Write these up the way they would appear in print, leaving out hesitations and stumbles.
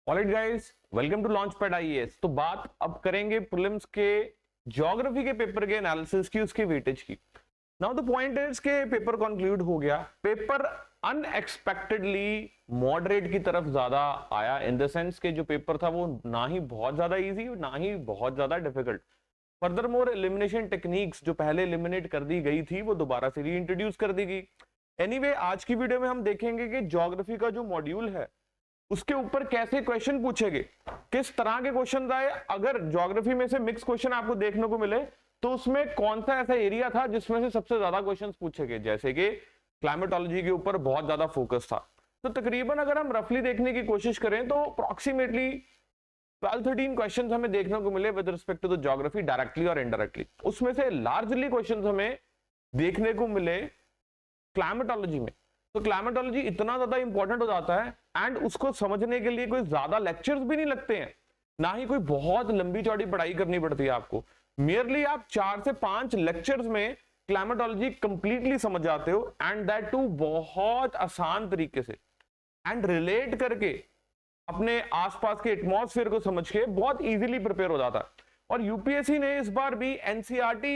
Alright guys, welcome to Launchpad IAS. तो बात अब करेंगे प्रीलिम्स के ज्योग्राफी के पेपर के एनालिसिस की, उसके वेटेज की। नाउ द पॉइंट इज के पेपर कंक्लूड हो गया। पेपर अनएक्सपेक्टेडली मॉडरेट की तरफ ज्यादा आया, इन द सेंस के जो पेपर था वो ना ही बहुत ज्यादा इजी ना ही बहुत ज्यादा difficult. Further more elimination techniques जो पहले एलिमिनेट कर दी गई थी वो दोबारा से री इंट्रोड्यूस कर दी गई। एनीवे, आज की वीडियो में हम देखेंगे कि ज्योग्राफी का जो मॉड्यूल है उसके ऊपर कैसे क्वेश्चन पूछेंगे, किस तरह के क्वेश्चन आए। अगर ज्योग्राफी में से मिक्स क्वेश्चन आपको देखने को मिले तो उसमें कौन सा ऐसा एरिया था जिसमें से सबसे ज्यादा क्वेश्चंस पूछे गए, जैसे कि क्लाइमेटोलॉजी के ऊपर बहुत ज्यादा फोकस था। तो तकरीबन अगर हम रफली देखने की कोशिश करें तो अप्रोक्सीमेटली 12-13 क्वेश्चंस हमें देखने को मिले with respect to the geography, directly और इनडायरेक्टली। उसमें से लार्जली क्वेश्चंस हमें देखने को मिले क्लाइमेटोलॉजी में। तो क्लाइमेटोलॉजी इतना ज्यादा इंपॉर्टेंट हो जाता है एंड उसको समझने के लिए कोई ज्यादा लेक्चर्स भी नहीं लगते हैं, ना ही कोई बहुत लंबी चौड़ी पढ़ाई करनी पड़ती है आपको। मियरली आप 4 से 5 लेक्चर्स में क्लाइमेटोलॉजी कंप्लीटली समझ जाते हो, एंड दैट टू बहुत आसान तरीके से, एंड रिलेट करके अपने आसपास के एटमॉस्फेयर को समझ के बहुत इजीली प्रिपेयर हो जाता है। और यूपीएससी ने इस बार भी एनसीईआरटी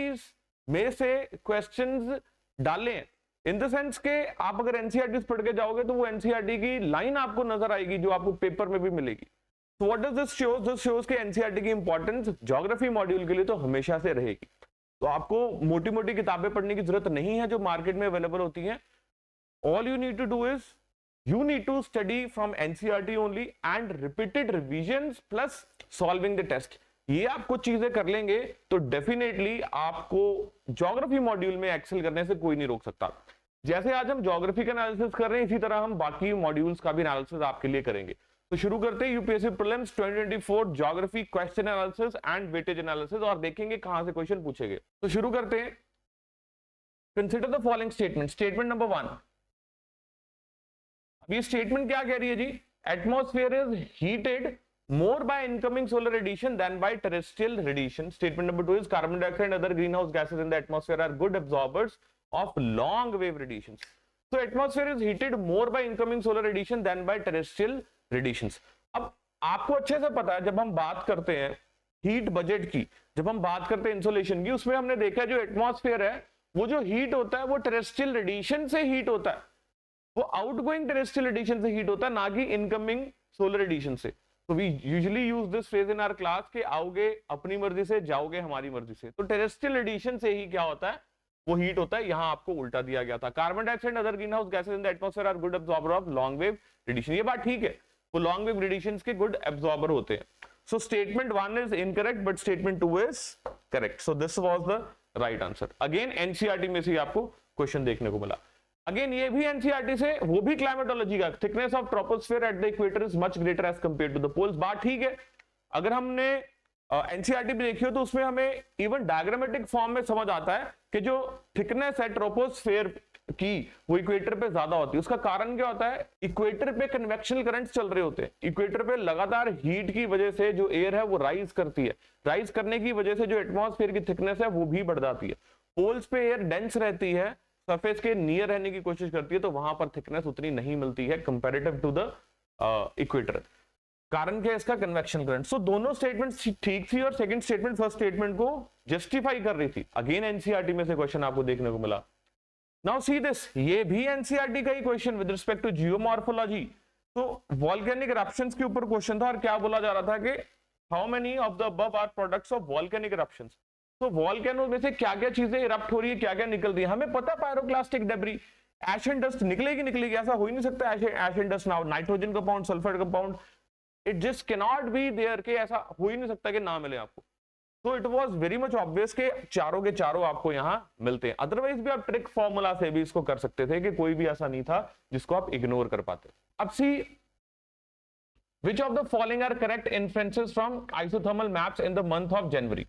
में से क्वेश्चंस डाले हैं, इन द सेंस के आप अगर एनसीईआरटी पढ़ के जाओगे तो वो एनसीईआरटी की लाइन आपको नजर आएगी जो आपको पेपर में भी मिलेगी। तो what does this shows? This shows के एनसीईआरटी की इंपॉर्टेंस ज्योग्राफी मॉड्यूल के लिए तो हमेशा से रहेगी। तो आपको मोटी मोटी किताबें पढ़ने की जरूरत नहीं है जो मार्केट में अवेलेबल होती हैं। All you need to do is you need to study from NCERT only and repeated revisions plus solving the test। ये आप कुछ चीजें कर लेंगे तो डेफिनेटली आपको ज्योग्राफी मॉड्यूल में एक्सेल करने से कोई नहीं रोक सकता। जैसे आज हम ज्योग्राफी का एनालिसिस कर रहे हैं, इसी तरह हम बाकी मॉड्यूल्स का भी एनालिसिस आपके लिए करेंगे। तो शुरू करते हैं UPSC prelims 2024 geography question analysis and weightage analysis, और देखेंगे कहां से क्वेश्चन पूछेंगे। तो शुरू करते हैं। Consider the following statement. Statement number 1, ये स्टेटमेंट क्या कह रही है जी? Atmosphere is heated more by incoming solar radiation than by terrestrial radiation. Statement number 2 is carbon dioxide and other green house gases in the atmosphere are good absorbers of long wave radiation. तो atmosphere is heated more by incoming solar radiation than by terrestrial radiation. अब आपको अच्छे से पता है जब हम बात करते हैं हीट बजट की, जब हम बात करते हैं इंसोलेशन की, उसमें हमने देखा जो एटमॉस्फेयर है वो जो हीट होता है वो टेरेस्ट्रियल रेडिएशन से हीट होता है, वो आउटगोइंग टेरेस्ट्रियल रेडिएशन से हीट होता है, ना कि इनकमिंग सोलर रेडिएशन से। तो we usually use this phrase in our class के आओगे अपनी मर्जी से, जाओगे हमारी मर्जी से। तो टेरेस्ट्रियल रेडिएशन से ही क्या होता है, वो हीट होता है। यहां आपको उल्टा दिया गया था। Carbon dioxide other green house gases in the atmosphere are good absorber of long wave radiation. ये बात ठीक है, वो लॉन्ग वेव रेडिएशन के गुड एब्जॉर्बर होते हैं। So statement 1 is incorrect but statement 2 is correct. So this was the right answer. Again NCERT में से आपको क्वेश्चन देखने को मिला। अगेन ये भी एनसीईआरटी से, वो भी क्लाइमेटोलॉजी का। Thickness of troposphere at the equator is much greater as compared to the poles. बात ठीक है। अगर हमने एनसीईआरटी भी देखी हो तो उसमें हमें इवन डायग्रामेटिक फॉर्म में समझ आता है कि जो थिकनेस है ट्रोपोस्फेयर की वो इक्वेटर पे ज्यादा होती है। उसका कारण क्या होता है? इक्वेटर पे कन्वेक्शनल करंट्स चल रहे होते हैं। इक्वेटर पे लगातार हीट की वजह से जो एयर है वो राइज करती है। राइज करने की वजह से जो एटमॉस्फेयर की थिकनेस है वो भी बढ़ जाती है। पोल्स पे एयर डेंस रहती है, सरफेस के नियर रहने की कोशिश करती है, तो वहां पर थिकनेस उतनी नहीं मिलती है कंपैरेटिव टू द इक्वेटर। कारण क्या है इसका? Convection current. सो दोनों स्टेटमेंट्स ठीक थी और सेकंड स्टेटमेंट फर्स्ट स्टेटमेंट को जस्टिफाई कर रही थी। अगेन एनसीईआरटी में से क्वेश्चन आपको देखने को मिला। नाउ सी दिस, ये भी एनसीईआरटी का ही question with respect to geomorphology. तो वॉल्केनिक इरप्शंस के ऊपर क्वेश्चन था और क्या बोला जा रहा था कि how many of the above are products of volcanic eruptions. तो वॉल्केनो में से क्या क्या चीजें इरप्ट हो रही है, क्या क्या निकल रही है। हमें पता है pyroclastic debris, ash and dust निकलेगी, ऐसा हो ही नहीं सकता। Ash and dust, nitrogen compound, sulphur compound, it just cannot be there के ऐसा हो ही नहीं सकता कि ना मिले आपको। तो it was very much obvious के चारों के चारों आपको यहां मिलते हैं। अदरवाइज भी आप ट्रिक फॉर्मूला से भी इसको कर सकते थे कि कोई भी ऐसा नहीं था जिसको आप इग्नोर कर पाते। अब see which of the following are correct inferences from isothermal maps in the month of January.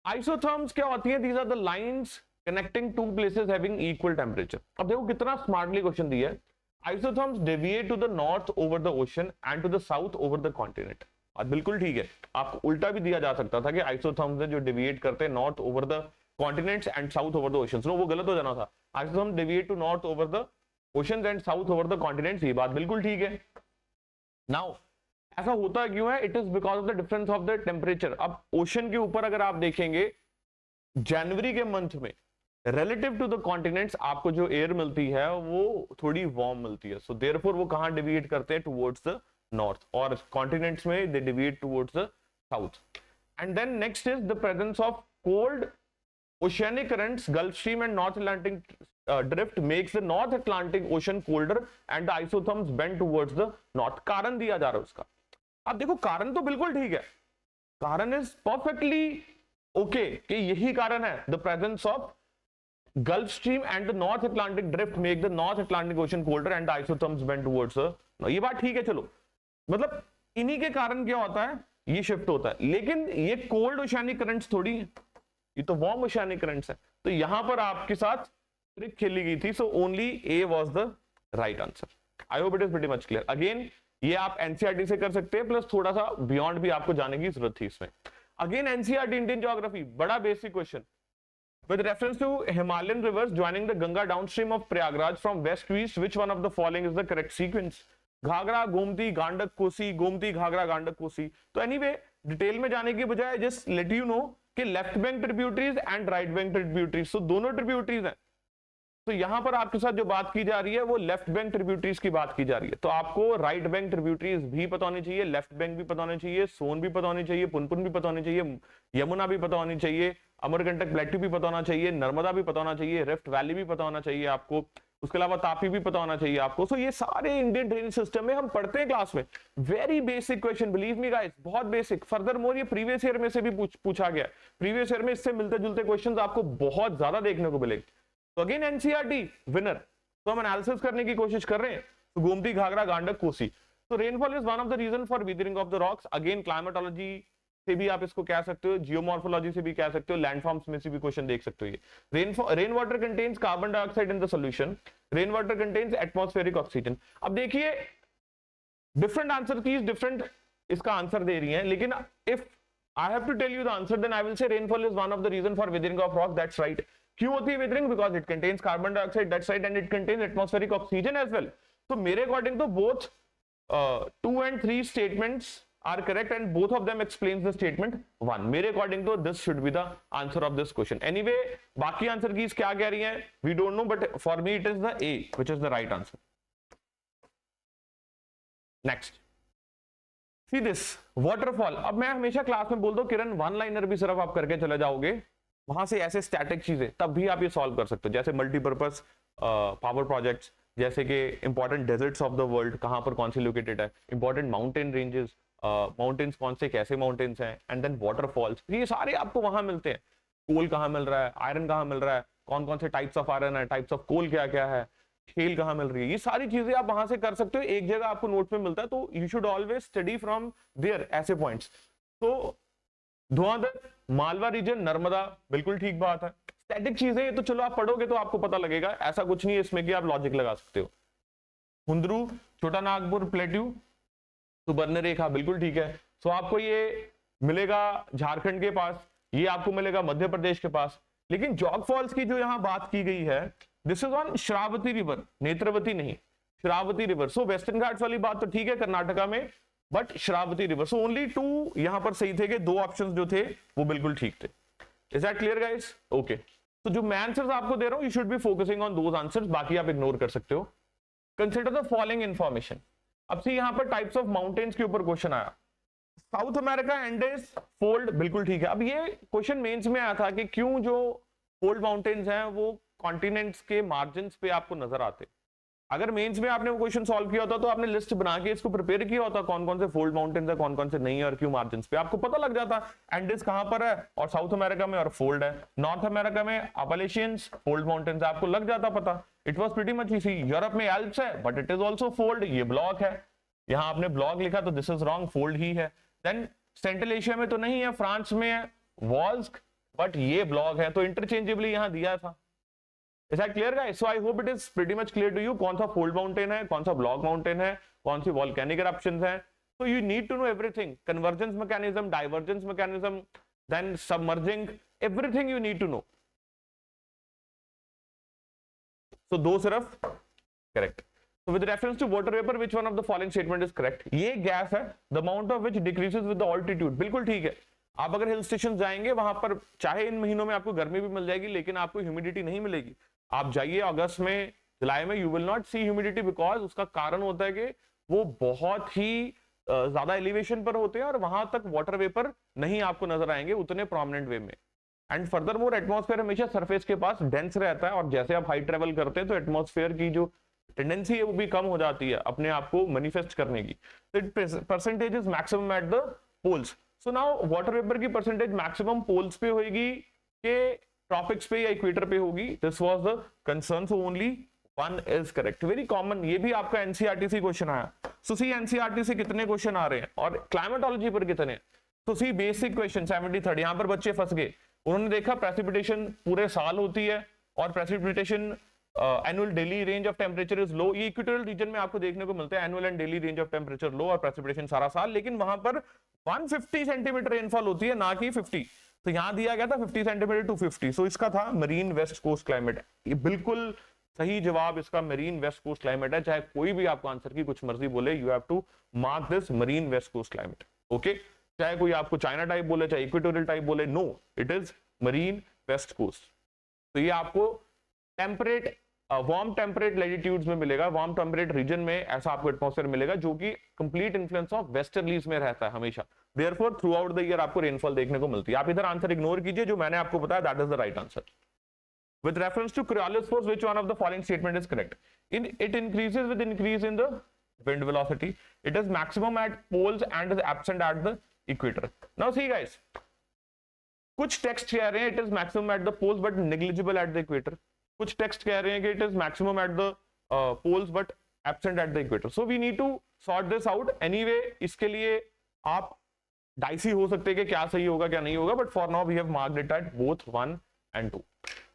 Isotherms क्या होती है? These are the lines connecting two places having equal temperature. अब देखो कितना स्मार्टली क्वेश्चन दिया है। Isotherms deviate to the north over the ocean and to the south over the continent. बिल्कुल ठीक है, आपको उल्टा भी दिया जा सकता था कि आइसोथर्म्स जो डेविएट करते हैं north over the continents and south over the oceans. No, वो गलत हो जाना था। Isotherms deviate to north over the oceans and south over the continents, ये बात बिल्कुल ठीक है। नाउ ऐसा होता क्यों है? It is because of the difference of the temperature. अब ओशन के ऊपर अगर आप देखेंगे जनवरी के मंथ में रिलेटिव टू द कॉन्टिनेंट्स आपको जो एयर मिलती है वो थोड़ी वार्म मिलती है, सो देयरफॉर वो कहां डिविएट करते हैं? टुवर्ड्स द नॉर्थ, और कॉन्टिनेंट्स में they deviate towards the south. And then next is the presence of cold oceanic currents, Gulf Stream and North Atlantic drift makes the North Atlantic Ocean colder and the isotherms bend towards the north। कारण दिया जा रहा है उसका। अब देखो कारण तो बिल्कुल ठीक है, कारण इज परफेक्टली ओके कि यही कारण है, the presence of Gulf Stream and the North Atlantic drift make the North Atlantic Ocean colder and the isotherms bend towards the north। ये बात ठीक है, चलो मतलब इन्हीं के कारण क्या होता है? ये शिफ्ट होता है, लेकिन ये कोल्ड ओशियानिक करंट्स थोड़ी है, ये तो वार्म ओशियानिक करंट्स है। तो यहां पर आपके साथ ट्रिक खेली गई थी, so only A was the right answer. I hope it is pretty much clear. Again ये आप एनसीईआरटी से कर सकते हैं, प्लस थोड़ा सा बियॉन्ड भी आपको जाने की जरूरत थी इसमें। अगेन एनसीईआरटी इंडियन ज्योग्राफी, बड़ा basic question. With reference to Himalayan rivers joining the Ganga downstream of Prayagraj from west to east, which one of the following is the correct sequence? Ghaghara, Gomti, Gandak, Kosi, Gomti, Ghaghara, Gandak, Kosi. तो anyway detail में जाने की बजाय just let you know कि left bank tributaries and right bank tributaries, तो दोनों tributaries हैं। तो यहां पर आपके साथ जो बात की जा रही है वो लेफ्ट बैंक ट्रिब्यूटरीज की बात की जा रही है। तो आपको राइट बैंक ट्रिब्यूटरीज भी पता होनी चाहिए, लेफ्ट बैंक भी पता होनी चाहिए, सोन भी पता होनी चाहिए, पुनपुन भी पता होनी चाहिए, यमुना भी पता होनी चाहिए, अमरकंटक प्लेट्यू भी पता होना चाहिए, नर्मदा भी पता होना चाहिए, रिफ्ट वैली भी पता होना चाहिए आपको, उसके अलावा तापी भी पता होना चाहिए आपको। सो ये सारे इंडियन ड्रेनेज सिस्टम में हम पढ़ते हैं क्लास में। Very basic question, believe me guys, बहुत बेसिक। फर्दर मोर ये प्रीवियस ईयर में से भी पूछा गया। प्रीवियस ईयर में इससे मिलते जुलते क्वेश्चन आपको बहुत ज्यादा देखने को मिलेंगे। तो अगेन एनसीईआरटी विनर, तो हम एनालिसिस करने की कोशिश कर रहे हैं। तो गोमती, घाघरा, गांडक, कोसी। तो rainfall is one of the reason for weathering of the rocks. Again climatology से भी आप इसको कह सकते हो, जियोमॉर्फोलॉजी से भी कह सकते हो, लैंडफॉर्म्स में से भी क्वेश्चन देख सकते हो। ये rain water contains carbon dioxide in the solution, rain water contains atmospheric oxygen. अब देखिए डिफरेंट आंसर कीज डिफरेंट इसका आंसर दे रही हैं, लेकिन if I have to tell you the answer then I will say rainfall is one of the reason for weathering of rock. That's right. क्यों होती है weathering? Because it contains carbon dioxide, that's right, and it contains atmospheric oxygen as well. तो मेरे according तो both 2 and 3 statements are correct and both of them explains the statement 1। मेरे according तो this should be the answer of this question। Anyway बाकी answer keys क्या कह रही हैं we don't know, but for me it is the A which is the right answer। next see this waterfall। अब मैं हमेशा class में बोल दो किरण वन लाइनर भी सिर्फ आप करके चले जाओगे, वहां से ऐसे स्टैटिक चीजें तब भी आप ये सॉल्व कर सकते हो, जैसे मल्टीपर्पज पावर प्रोजेक्ट्स, जैसे कि important desserts of the world कहां पर कौन सी लोकेटेड है, इंपॉर्टेंट माउंटेन रेंजेस, माउंटेन्स कौन से कैसे माउंटेन्स हैं, एंड देन वाटरफॉल्स, ये सारे आपको वहां मिलते हैं। कोल कहाँ मिल रहा है, आयरन कहाँ मिल रहा है, कौन कौन से टाइप्स ऑफ आयरन है, टाइप्स ऑफ कोल क्या क्या है, शेल कहाँ मिल रही है, ये सारी चीजें आप वहां से कर सकते हो, एक जगह आपको नोट में मिलता है। तो you should always study from there ऐसे पॉइंट्स। तो धुआंधर, मालवा रीजन, नर्मदा, बिल्कुल ठीक बात है। स्टैटिक चीजें ये तो चलो आप पढ़ोगे तो आपको पता लगेगा, ऐसा कुछ नहीं है इसमें कि आप लॉजिक लगा सकते हो। हुंदरू, छोटा नागपुर प्लेट्यू, सुबर्ण रेखा, बिल्कुल ठीक है। सो आपको ये मिलेगा झारखंड के पास, ये आपको मिलेगा मध्य प्रदेश के पास। लेकिन जॉग फॉल्स की जो यहां बात की गई है, this is on Shravati river, Netravati नहीं, श्रावती रिवर। सो वेस्टर्न घाट्स वाली बात तो ठीक है कर्नाटका में, but Shravati river. So only 2 यहां पर सही थे कि 2 ऑप्शंस जो थे वो बिल्कुल ठीक थे। Is that clear guys? Okay. तो जो मैं आंसर्स आपको दे रहा हूं, you should be focusing on those answers, बाकी आप इग्नोर कर सकते हो। Consider the following information. अब से यहां पर टाइप्स ऑफ माउंटेन्स के ऊपर क्वेश्चन आया। साउथ अमेरिका एंडेस फोल्ड, बिल्कुल ठीक है। अब ये क्वेश्चन मेंस में आया था कि क्यों जो फोल्ड माउंटेन्स हैं वो कॉन्टिनेंट्स के मार्जिन्स पे आपको नजर आते। अगर मेंस में आपने वो क्वेश्चन सॉल्व किया होता तो आपने लिस्ट बना के इसको प्रिपेयर किया होता, कौन कौन से फोल्ड माउंटेन्स है, कौन कौन से नहीं है और क्यों मार्जिन्स पे, आपको पता लग जाता एंडेस कहां पर है और साउथ अमेरिका में और फोल्ड है, नॉर्थ अमेरिका में अपलेशियंस फोल्ड माउंटेन्स, आपको लग जाता पता। It was pretty much easy. Europe में एल्प्स है but it is also fold, ये ब्लॉक है, यहां आपने ब्लॉक लिखा तो दिस इज रॉन्ग, फोल्ड ही है। देन सेंट्रल एशिया में तो नहीं है, फ्रांस में है वॉल्स्क, बट ये ब्लॉक है, तो इंटरचेंजेबली यहां दिया था। Is that clear guys? So I hope it is pretty much clear to you कौन सा फोल्ड माउंटेन है, कौन सा ब्लॉक माउंटेन है, कौन सी वॉल्केनिक eruptions है। So you need to know everything, convergence mechanism, divergence mechanism, then submerging, everything you need to know. So दो सिर्फ correct। So with reference to water vapor, which one of the following statement is correct? ये gas है, the amount of which decreases with the altitude. बिल्कुल ठीक है। आप अगर hill station जाएंगे वहां पर चाहे इन महीनों में आपको गर्मी भी मिल जाएगी लेकिन आपको ह्यूमिडिटी नहीं मिलेगी। आप जाइए अगस्त में, जुलाई में, you will not see humidity, because उसका कारण होता है कि वो बहुत ही ज्यादा एलिवेशन पर होते हैं और वहां तक वाटर वेपर नहीं आपको नजर आएंगे उतने प्रोमिनेंट वे में। एंड फर्दर मोर एटमॉस्फेयर हमेशा सरफेस के पास डेंस रहता है और जैसे आप हाई ट्रेवल करते हैं तो एटमॉस्फेयर की जो टेंडेंसी है वो भी कम हो जाती है अपने आप को मैनिफेस्ट करने की। Percentage is maximum at the poles. So now water vapour की परसेंटेज मैक्सिमम पोल्स पे होगी कि ट्रॉपिक्स पे या इक्वेटर पे होगी? This was the concern, so only one is correct. Very common, ये भी आपका एनसीईआरटी से क्वेश्चन आया। सो सी एनसीईआरटी से कितने क्वेश्चन आ रहे हैं और क्लाइमेटोलॉजी पर कितने? तो सी बेसिक क्वेश्चन 73, यहां पर बच्चे फंस गए। उन्होंने देखा प्रेसिपिटेशन पूरे साल होती है और precipitation annual daily range of temperature is low. ये इक्वेटोरियल रीजन में आपको देखने को मिलता है annual and daily range of temperature low और प्रेसिपिटेशन सारा साल, लेकिन वहां पर 150 सेंटीमीटर रेनफॉल होती है ना कि 50। तो यहां दिया गया था 50 सेंटीमीटर टू 50, सो इसका था मरीन वेस्ट कोस्ट क्लाइमेट। ये बिल्कुल सही जवाब इसका मरीन वेस्ट कोस्ट क्लाइमेट है। चाहे कोई भी आपको आंसर की कुछ मर्जी बोले, you have to mark this marine west coast climate. Okay, चाहे कोई आपको चाइना टाइप बोले, चाहे इक्वेटोरियल टाइप बोले, no, it is marine west coast. तो ये आपको टेम्परेट वार्म टेम्परेट लैटिट्यूड्स में मिलेगा, वार्म टेम्परेट रीजन में ऐसा आपको एटमॉस्फेयर मिलेगा जो कि कंप्लीट इन्फ्लुएंस ऑफ वेस्टर्लीज में रहता है हमेशा। Therefore through out the year आपको रेनफॉल देखने को मिलती है। आप इधर आंसर इग्नोर कीजिए, जो मैंने आपको बताया that is the right answer. With reference to Coriolis force, which one of the following statement is correct? It increases with increase in the wind velocity. It is maximum at poles and is absent at the equator. Now see guys, कुछ text कह रहे हैं it is maximum at the poles but negligible at the equator. कुछ text कह रहे हैं कि it is maximum at the poles but absent at the equator. So we need to sort this out. Anyway, इसके लिए आप dicey हो सकते हैं कि क्या सही होगा क्या नहीं होगा, but for now we have marked it at both 1 and 2.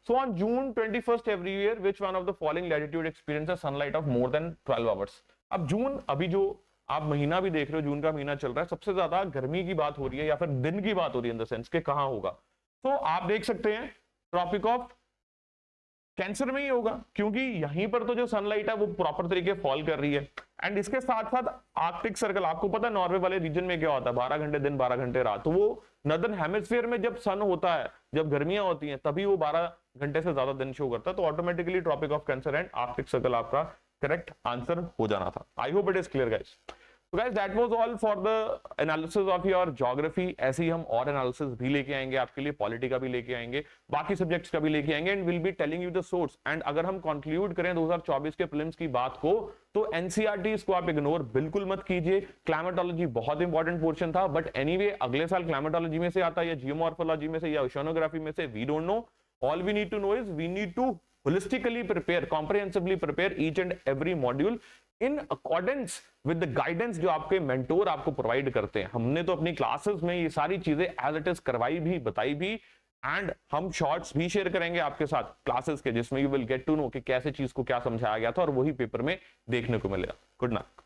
So on June 21st every year, which one of the following latitude experiences sunlight of more than 12 hours? अब जून, अभी जो आप महीना भी देख रहे हो, जून का महीना चल रहा है, सबसे ज्यादा गर्मी की बात हो रही है या फिर दिन की बात हो रही है इन द सेंस के कहां होगा। तो आप देख सकते हैं ट्रॉपिक ऑफ कैंसर में ही होगा, क्योंकि यहीं पर तो जो सनलाइट है वो प्रॉपर तरीके फॉल कर रही है। एंड इसके साथ साथ आर्कटिक सर्कल, आपको पता है नॉर्वे वाले रीजन में क्या होता है, 12 घंटे दिन 12 घंटे रात। तो वो नॉर्दर्न हेमिस्फीयर में जब सन होता है, जब गर्मियां होती हैं, तभी वो 12 घंटे से ज्यादा दिन शो करता है। तो automatically Tropic of Cancer and Arctic Circle आपका करेक्ट आंसर हो जाना था। I hope it is clear guys. So guys, that was all for the analysis of your geography. ऐसे ही हम और एनालिसिस भी लेके आएंगे आपके लिए, पॉलिटी का भी लेके आएंगे, बाकी सब्जेक्ट्स का भी लेके आएंगे, and will be telling you the source. And अगर हम कंक्लूड करें 2024 के प्रीलिम्स की बात को, तो एनसीईआरटी को आप इग्नोर बिल्कुल मत कीजिए। क्लाइमेटोलॉजी बहुत इंपॉर्टेंट पोर्शन था, बट एनीवे अगले साल क्लाइमेटोलॉजी में से आता है या जियोमॉर्फोलॉजी में से या ओशियानोग्राफी में से, we don't know. All we need to know is we need to holistically prepare, comprehensively prepare each and every module in accordance with the guidance जो आपके मेंटोर आपको प्रोवाइड करते हैं। हमने तो अपनी क्लासेस में ये सारी चीजें एज इट इज करवाई भी, बताई भी, एंड हम शॉर्ट्स भी शेयर करेंगे आपके साथ क्लासेस के, जिसमें you will get to know कि कैसे चीज को क्या समझाया गया था और वही पेपर में देखने को मिलेगा। Good night.